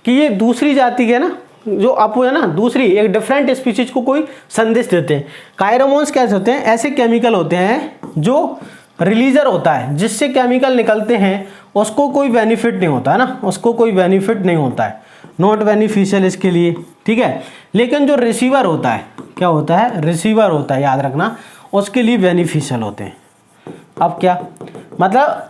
A: कि ये दूसरी जाति के ना, जो आपको है ना, दूसरी एक डिफरेंट स्पीशीज को कोई संदेश देते हैं। कायरोमोन्स कैसे होते हैं, ऐसे केमिकल होते हैं जो रिलीजर होता है, जिससे केमिकल निकलते हैं उसको कोई बेनिफिट नहीं होता है ना, उसको कोई बेनिफिट नहीं होता है, नॉट बेनिफिशियल इसके लिए। ठीक है, लेकिन जो रिसीवर होता है, क्या होता है, रिसीवर होता है, याद रखना, उसके लिए बेनिफिशियल होते हैं। अब क्या मतलब,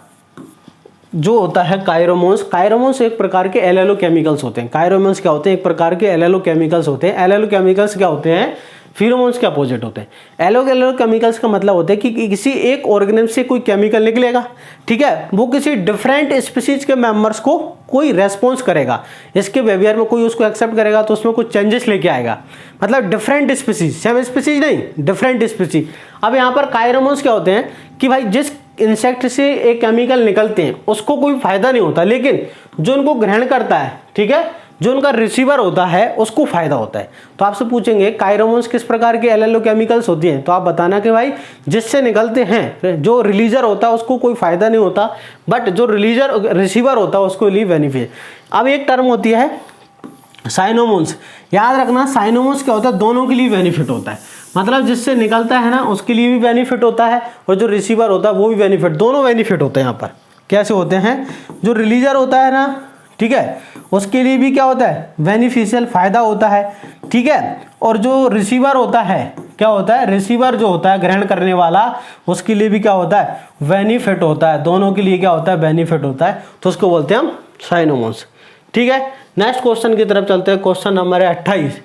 A: जो होता है कायरोमोन्स, कायरोमोन्स एक प्रकार के एलएलओ केमिकल्स होते हैं। कायरोमोन्स क्या होते हैं, एक प्रकार के एलएलओ केमिकल्स होते हैं। एलएलओ केमिकल्स क्या होते हैं, फिरोमोन्स के अपोजिट होते हैं। एलएलओ केमिकल्स का मतलब होता है कि किसी एक ऑर्गेनिज्म से कोई केमिकल निकलेगा, ठीक है, वो किसी डिफरेंट स्पीसीज के मेंबर्स को कोई रेस्पॉन्स करेगा, इसके बिहेवियर में कोई उसको एक्सेप्ट करेगा तो उसमें कुछ चेंजेस लेके आएगा। मतलब डिफरेंट स्पीसीज, सेम स्पीसीज नहीं, डिफरेंट स्पीसीज। अब यहाँ पर कायरोमोन्स क्या होते हैं कि भाई जिस इंसेक्ट से एक केमिकल निकलते हैं उसको कोई फायदा नहीं होता, लेकिन जो उनको ग्रहण करता है, ठीक है, जो उनका रिसीवर होता है उसको फायदा होता है। तो आपसे पूछेंगे कायरोमोन्स किस प्रकार के एलएलओ केमिकल्स होती हैं, तो आप बताना कि भाई जिससे निकलते हैं, जो रिलीजर होता है उसको कोई फायदा नहीं होता, बट जो रिसीवर होता है उसको लिए बेनिफिट। अब एक टर्म होती है साइनोमोन्स, याद रखना, साइनोमोन्स क्या होता है, दोनों के लिए बेनिफिट होता है। मतलब जिससे निकलता है ना उसके लिए भी बेनिफिट होता है और जो रिसीवर होता है वो भी बेनिफिट, दोनों बेनिफिट होते हैं। यहाँ पर कैसे होते हैं, जो रिलीजर होता है ना, ठीक है, उसके लिए भी क्या होता है, बेनिफिशियल, फायदा होता है। ठीक है, और जो रिसीवर होता है, क्या होता है, रिसीवर जो होता है ग्रहण करने वाला, उसके लिए भी क्या होता है, बेनिफिट होता है। दोनों के लिए क्या होता है, बेनिफिट होता है, तो उसको बोलते हैं हम साइनोमोन्स। ठीक है, नेक्स्ट क्वेश्चन की तरफ चलते हैं। क्वेश्चन नंबर है 28,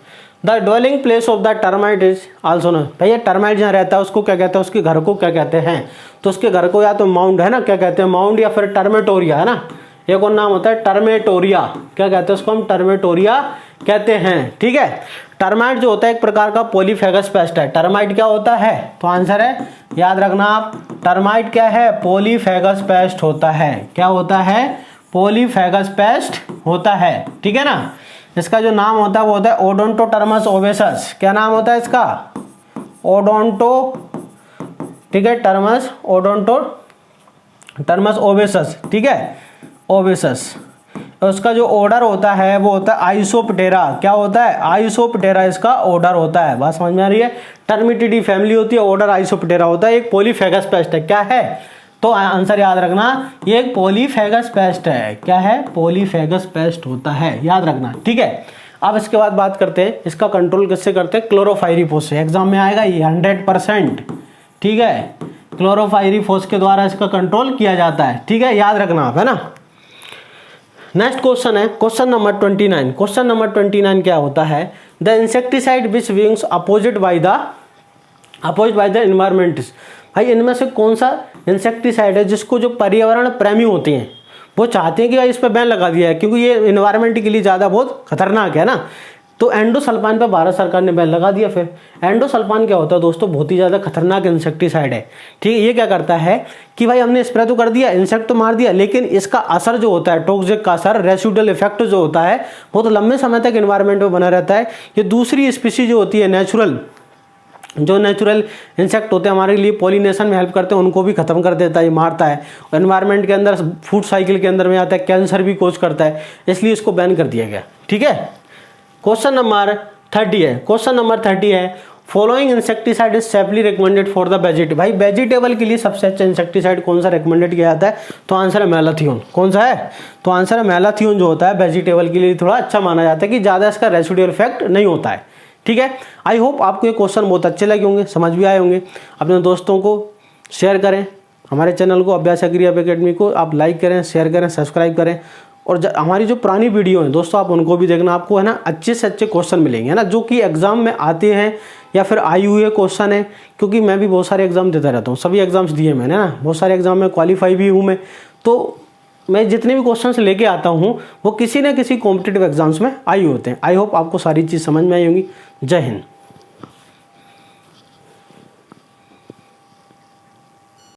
A: the dwelling place of the termite is also known. भैया टर्माइट जहाँ रहता है उसको क्या कहते हैं, उसके घर को क्या कहते हैं, तो उसके घर को या तो माउंड है ना, क्या कहते हैं, माउंड, या फिर टर्मेटोरिया है ना, एक और नाम होता है टर्मेटोरिया, क्या कहते हैं उसको हम, टर्मेटोरिया कहते हैं। ठीक है, टर्माइट जो होता है एक प्रकार का पॉलीफेगस पेस्ट है। टर्माइट क्या होता है? तो आंसर है, याद रखना आप, टर्माइट क्या है? पॉलीफेगस पेस्ट होता है। क्या होता है? पॉलीफेगस पेस्ट होता है, ठीक है ना। इसका जो नाम होता है वो होता है ओडोंटोटर्मस ओवेसस। क्या नाम होता है इसका? ओडोंटो, ठीक है, टर्मस, ओडोंटोटर्मस ओवेसस, ठीक है, ओवेसस। उसका जो ऑर्डर होता है वो होता है आइसोप्टेरा। क्या होता है? आइसोप्टेरा इसका ऑर्डर होता है। बात समझ में आ रही है? टर्मिटिडी फैमिली होती है, ऑर्डर आइसोप्टेरा होता है। एक पॉलीफेगस पेस्ट है। क्या है? तो आंसर याद रखना, ये एक पॉलीफेगस पेस्ट है। क्या है? पॉलीफेगस पेस्ट होता है, याद रखना, ठीक है। अब इसके बाद बात करते हैं इसका कंट्रोल किससे करते हैं? क्लोरोफाइरीफॉस से। एग्जाम में आएगा ये 100%, ठीक है। क्लोरोफाइरीफॉस के द्वारा इसका कंट्रोल किया जाता है, ठीक है, याद रखना आप, है ना। नेक्स्ट क्वेश्चन है क्वेश्चन नंबर 29। क्वेश्चन नंबर 29 क्या होता है? The insecticide which wings opposite by the environmentalist. भाई इनमें से कौन सा इंसेक्टिसाइड है जिसको जो पर्यावरण प्रेमी होते हैं वो चाहते हैं कि भाई इस पर बैन लगा दिया है, क्योंकि ये एनवायरमेंट के लिए ज़्यादा बहुत खतरनाक है ना। तो एंडोसल्फान पे भारत सरकार ने बैन लगा दिया। फिर एंडोसल्फान क्या होता है दोस्तों? बहुत ही ज़्यादा खतरनाक इंसेक्टिसाइड है, ठीक है। ये क्या करता है कि भाई हमने स्प्रे तो कर दिया, इंसेक्ट तो मार दिया, लेकिन इसका असर जो होता है, टॉक्सिक का असर, रेसिडुअल इफेक्ट जो होता है, वो तो लंबे समय तक एनवायरमेंट में बना रहता है। ये दूसरी स्पीशीज जो होती है, नेचुरल इंसेक्ट होते हैं हमारे लिए पॉलिनेशन में हेल्प करते हैं, उनको भी खत्म कर देता है, ये मारता है। एनवायरनमेंट के अंदर, फूड साइकिल के अंदर में आता है, कैंसर भी कोज करता है, इसलिए इसको बैन कर दिया गया, ठीक है। क्वेश्चन नंबर 30 है। क्वेश्चन नंबर 30 है, following insecticide is safely recommended for the vegetable. भाई वेजिटेबल के लिए सबसे अच्छा इंसेक्टिसाइड कौन सा रिकमेंडेड किया जाता है? तो आंसर है मैलाथियोन। कौन सा है? तो आंसर है मैलाथियोन, जो होता है वेजिटेबल के लिए थोड़ा अच्छा माना जाता है कि ज़्यादा इसका रेसिडुअल इफेक्ट नहीं होता है, ठीक है। आई होप आपको ये क्वेश्चन बहुत अच्छे लगे होंगे, समझ भी आए होंगे। अपने दोस्तों को शेयर करें, हमारे चैनल को अभ्यास एग्री अकेडमी को आप लाइक करें, शेयर करें, सब्सक्राइब करें। और हमारी जो पुरानी वीडियो है दोस्तों, आप उनको भी देखना, आपको है ना अच्छे से अच्छे क्वेश्चन मिलेंगे, है ना, जो कि एग्जाम में आते हैं या फिर आए हुए क्वेश्चन है। क्योंकि मैं भी बहुत सारे एग्जाम देता रहता हूँ, सभी एग्जाम्स दिए मैंने ना, बहुत सारे एग्जाम में क्वालिफाई भी हूँ मैं। तो मैं जितने भी क्वेश्चंस लेके आता हूँ वो किसी न किसी कॉम्पिटिटिव एग्जाम्स में आई होते हैं। आई होप आपको सारी चीज़ समझ में आई होंगी। जय हिंद।